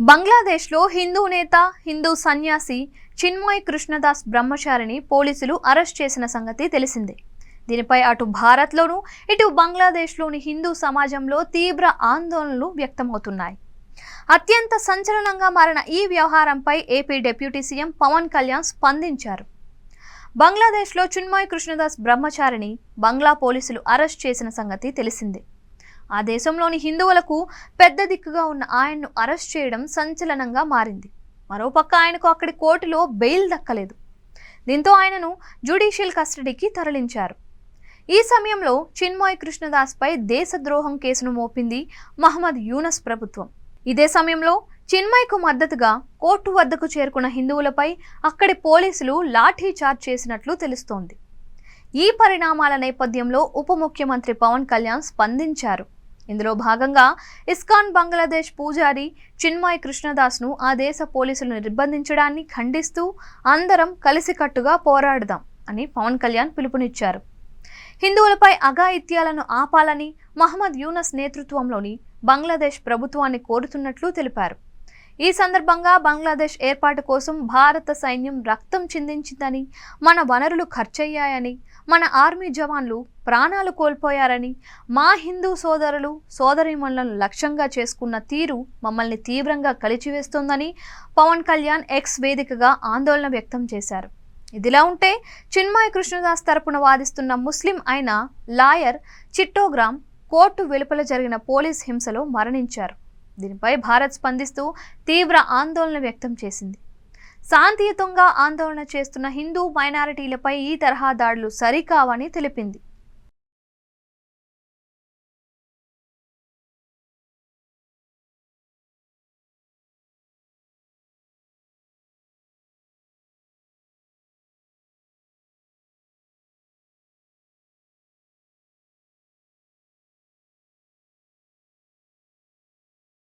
బంగ్లాదేశ్లో హిందూ నేత, హిందూ సన్యాసి చిన్మయ్ కృష్ణదాస్ బ్రహ్మచారిని పోలీసులు అరెస్ట్ చేసిన సంగతి తెలిసిందే. దీనిపై అటు భారత్లోనూ ఇటు బంగ్లాదేశ్లోని హిందూ సమాజంలో తీవ్ర ఆందోళనలు వ్యక్తమవుతున్నాయి. అత్యంత సంచలనంగా మారిన ఈ వ్యవహారంపై AP deputy CM Pawan Kalyan స్పందించారు. బంగ్లాదేశ్లో చిన్మయ్ కృష్ణదాస్ బ్రహ్మచారిని బంగ్లా పోలీసులు అరెస్ట్ చేసిన సంగతి తెలిసిందే. ఆ దేశంలోని హిందువులకు పెద్ద దిక్కుగా ఉన్న ఆయన్ను అరెస్ట్ చేయడం సంచలనంగా మారింది. మరోపక్క ఆయనకు అక్కడి కోర్టులో బెయిల్ దక్కలేదు. దీంతో ఆయనను జ్యుడిషియల్ కస్టడీకి తరలించారు. ఈ సమయంలో చిన్మయ్ కృష్ణదాస్పై దేశద్రోహం కేసును మోపింది మహమ్మద్ యూనస్ ప్రభుత్వం. ఇదే సమయంలో చిన్మయ్కు మద్దతుగా కోర్టు వద్దకు చేరుకున్న హిందువులపై అక్కడి పోలీసులు లాఠీ చార్జ్ చేసినట్లు తెలుస్తోంది. ఈ పరిణామాల నేపథ్యంలో ఉప ముఖ్యమంత్రి పవన్ కళ్యాణ్ స్పందించారు. ఇందులో భాగంగా ఇస్కాన్ బంగ్లాదేశ్ పూజారి చిన్మయ్ కృష్ణదాస్ను ఆ దేశ పోలీసులు నిర్బంధించడాన్ని ఖండిస్తూ అందరం కలిసికట్టుగా పోరాడదాం అని పవన్ కళ్యాణ్ పిలుపునిచ్చారు. హిందువులపై అఘాయిత్యాలను ఆపాలని మహమ్మద్ యూనస్ నేతృత్వంలోని బంగ్లాదేశ్ ప్రభుత్వాన్ని కోరుతున్నట్లు తెలిపారు. ఈ సందర్భంగా బంగ్లాదేశ్ ఏర్పాటు కోసం భారత సైన్యం రక్తం చిందించిందని, మన వనరులు ఖర్చయ్యాయని, మన ఆర్మీ జవాన్లు ప్రాణాలు కోల్పోయారని, మా హిందూ సోదరులు సోదరీమణులను లక్ష్యంగా చేసుకున్న తీరు మమ్మల్ని తీవ్రంగా కలిచివేస్తోందని పవన్ కళ్యాణ్ ఎక్స్ వేదికగా ఆందోళన వ్యక్తం చేశారు. ఇదిలా ఉంటే చిన్మయ్ కృష్ణదాస్ తరపున వాదిస్తున్న ముస్లిం అయిన లాయర్ చిట్టోగ్రామ్ కోర్టు వెలుపల జరిగిన పోలీస్ హింసలో మరణించారు. దీనిపై భారత్ స్పందిస్తూ తీవ్ర ఆందోళన వ్యక్తం చేసింది. శాంతియుతంగా ఆందోళన చేస్తున్న హిందూ మైనారిటీలపై ఈ తరహా దాడులు సరికావని తెలిపింది.